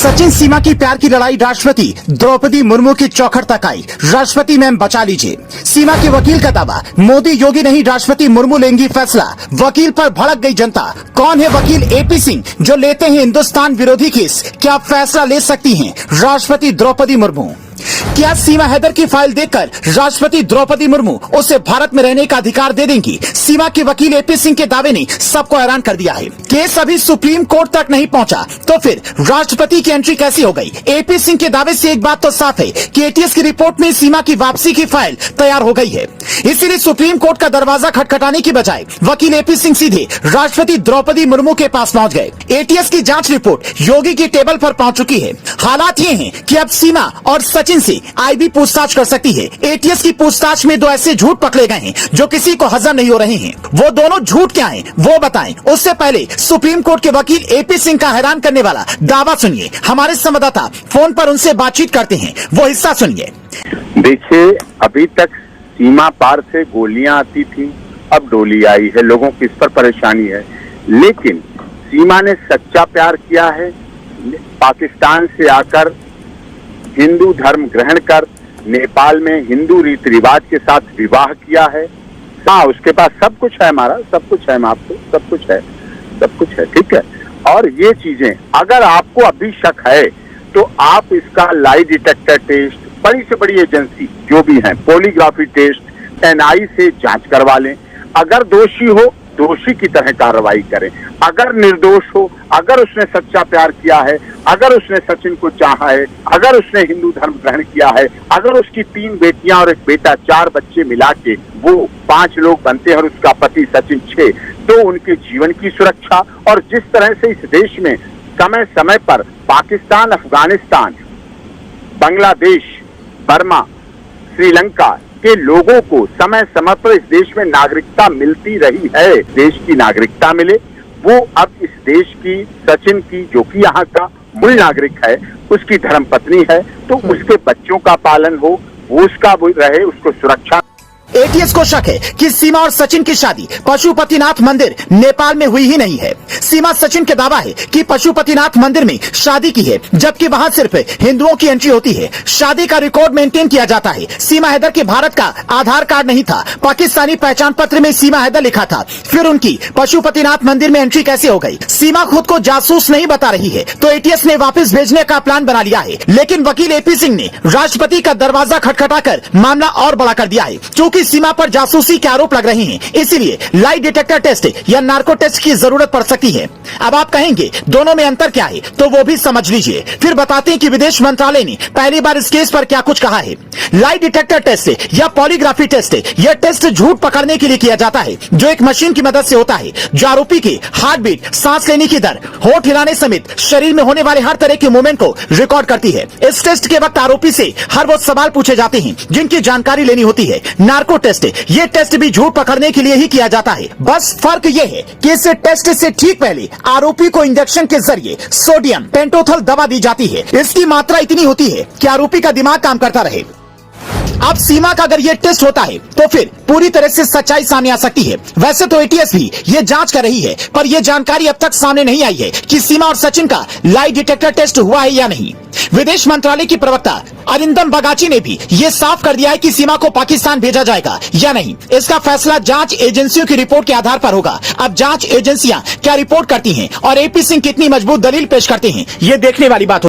सचिन सीमा की प्यार की लड़ाई राष्ट्रपति द्रौपदी मुर्मू की चौखट तक आई। राष्ट्रपति मैम बचा लीजिए। सीमा के वकील का दावा, मोदी योगी नहीं राष्ट्रपति मुर्मू लेंगी फैसला। वकील पर भड़क गई जनता। कौन है वकील एपी सिंह जो लेते हैं हिंदुस्तान विरोधी केस? क्या फैसला ले सकती हैं राष्ट्रपति द्रौपदी मुर्मू? क्या सीमा हैदर की फाइल देखकर राष्ट्रपति द्रौपदी मुर्मू उसे भारत में रहने का अधिकार दे देंगी? सीमा के वकील एपी सिंह के दावे ने सबको हैरान कर दिया है। केस अभी सुप्रीम कोर्ट तक नहीं पहुंचा तो फिर राष्ट्रपति की एंट्री कैसी हो गई? एपी सिंह के दावे से एक बात तो साफ है कि एटीएस की रिपोर्ट में सीमा की वापसी की फाइल तैयार हो गई है। इसीलिए सुप्रीम कोर्ट का दरवाजा खटखटाने की बजाय वकील एपी सिंह सीधे राष्ट्रपति द्रौपदी मुर्मू के पास पहुंच गए। एटीएस की जांच रिपोर्ट योगी की टेबल पर पहुंच चुकी है। हालात ये हैं कि अब सीमा और सचिन से आईबी पूछताछ कर सकती है। एटीएस की पूछताछ में दो ऐसे झूठ पकड़े गए हैं जो किसी को हजम नहीं हो रहे हैं। वो दोनों झूठ क्या हैं वो बताएं। उससे पहले सुप्रीम कोर्ट के वकील एपी सिंह का हैरान करने वाला दावा सुनिए। हमारे संवाददाता फोन पर उनसे बातचीत करते हैं, वो हिस्सा सुनिए। देखिए, अभी तक सीमा पार से गोलियां आती थी, अब डोली आई है। लोगों की इस पर परेशानी है, लेकिन सीमा ने सच्चा प्यार किया है। पाकिस्तान से आकर हिंदू धर्म ग्रहण कर नेपाल में हिंदू रीति रिवाज के साथ विवाह किया है। हाँ, उसके पास सब कुछ है, हमारा सब कुछ है, आपको सब कुछ है, ठीक है। और ये चीजें अगर आपको अभी शक है तो आप इसका लाई डिटेक्टर टेस्ट, बड़ी से बड़ी एजेंसी जो भी है, पॉलीग्राफी टेस्ट, एनआई से जांच करवा लें। अगर दोषी हो दोषी की तरह कार्रवाई करें। अगर निर्दोष हो, अगर उसने सच्चा प्यार किया है, अगर उसने सचिन को चाहा है, अगर उसने हिंदू धर्म ग्रहण किया है, अगर उसकी 3 बेटियां और एक बेटा, 4 बच्चे मिला के वो 5 लोग बनते हैं और उसका पति सचिन 6, तो उनके जीवन की सुरक्षा। और जिस तरह से इस देश में समय समय पर पाकिस्तान, अफगानिस्तान, बांग्लादेश, बर्मा, श्रीलंका के लोगों को समय समय पर इस देश में नागरिकता मिलती रही है, देश की नागरिकता मिले। वो अब इस देश की, सचिन की, जो कि यहाँ का मूल नागरिक है, उसकी धर्मपत्नी है, तो उसके बच्चों का पालन हो, वो उसका रहे, उसको सुरक्षा। एटीएस को शक है कि सीमा और सचिन की शादी पशुपतिनाथ मंदिर नेपाल में हुई ही नहीं है। सीमा सचिन के दावा है कि पशुपतिनाथ मंदिर में शादी की है, जबकि वहां सिर्फ हिंदुओं की एंट्री होती है। शादी का रिकॉर्ड मेंटेन किया जाता है। सीमा हैदर के भारत का आधार कार्ड नहीं था, पाकिस्तानी पहचान पत्र में सीमा हैदर लिखा था। फिर उनकी पशुपतिनाथ मंदिर में एंट्री कैसे हो गई? सीमा खुद को जासूस नहीं बता रही है तो एटीएस ने वापस भेजने का प्लान बना लिया है। लेकिन वकील एपी सिंह ने राष्ट्रपति का दरवाजा खटखटाकर मामला और बड़ा कर दिया है। क्योंकि सीमा पर जासूसी के आरोप लग रहे हैं, इसीलिए लाई डिटेक्टर टेस्ट या नार्को टेस्ट की जरूरत पड़ सकती है। अब आप कहेंगे दोनों में अंतर क्या है, तो वो भी समझ लीजिए। फिर बताते हैं कि विदेश मंत्रालय ने पहली बार इस केस पर क्या कुछ कहा है। लाई डिटेक्टर टेस्ट या पॉलीग्राफी टेस्ट, यह टेस्ट झूठ पकड़ने के लिए किया जाता है, जो एक मशीन की मदद से होता है, जो आरोपी के हार्ट बीट, सांस लेने की दर, होठ हिलाने समेत शरीर में होने वाले हर तरह के मूवमेंट को रिकॉर्ड करती है। इस टेस्ट के वक्त आरोपी से हर वो सवाल पूछे जाते हैं जिनकी जानकारी लेनी होती है। नार्को टेस्ट, ये टेस्ट भी झूठ पकड़ने के लिए ही किया जाता है। बस फर्क ये है कि इस टेस्ट से ठीक पहले आरोपी को इंजेक्शन के जरिए सोडियम पेंटोथल दवा दी जाती है। इसकी मात्रा इतनी होती है कि आरोपी का दिमाग काम करता रहे। अब सीमा का अगर ये टेस्ट होता है तो फिर पूरी तरह से सच्चाई सामने आ सकती है। वैसे तो एटीएस भी ये जांच कर रही है, पर यह जानकारी अब तक सामने नहीं आई है कि सीमा और सचिन का लाई डिटेक्टर टेस्ट हुआ है या नहीं। विदेश मंत्रालय की प्रवक्ता अरिंदम बगाची ने भी ये साफ कर दिया है कि सीमा को पाकिस्तान भेजा जाएगा या नहीं। इसका फैसला जांच एजेंसियों की रिपोर्ट के आधार पर होगा। अब जांच एजेंसियां क्या रिपोर्ट करती हैं और एपी सिंह कितनी मजबूत दलील पेश करते हैं, ये देखने वाली बात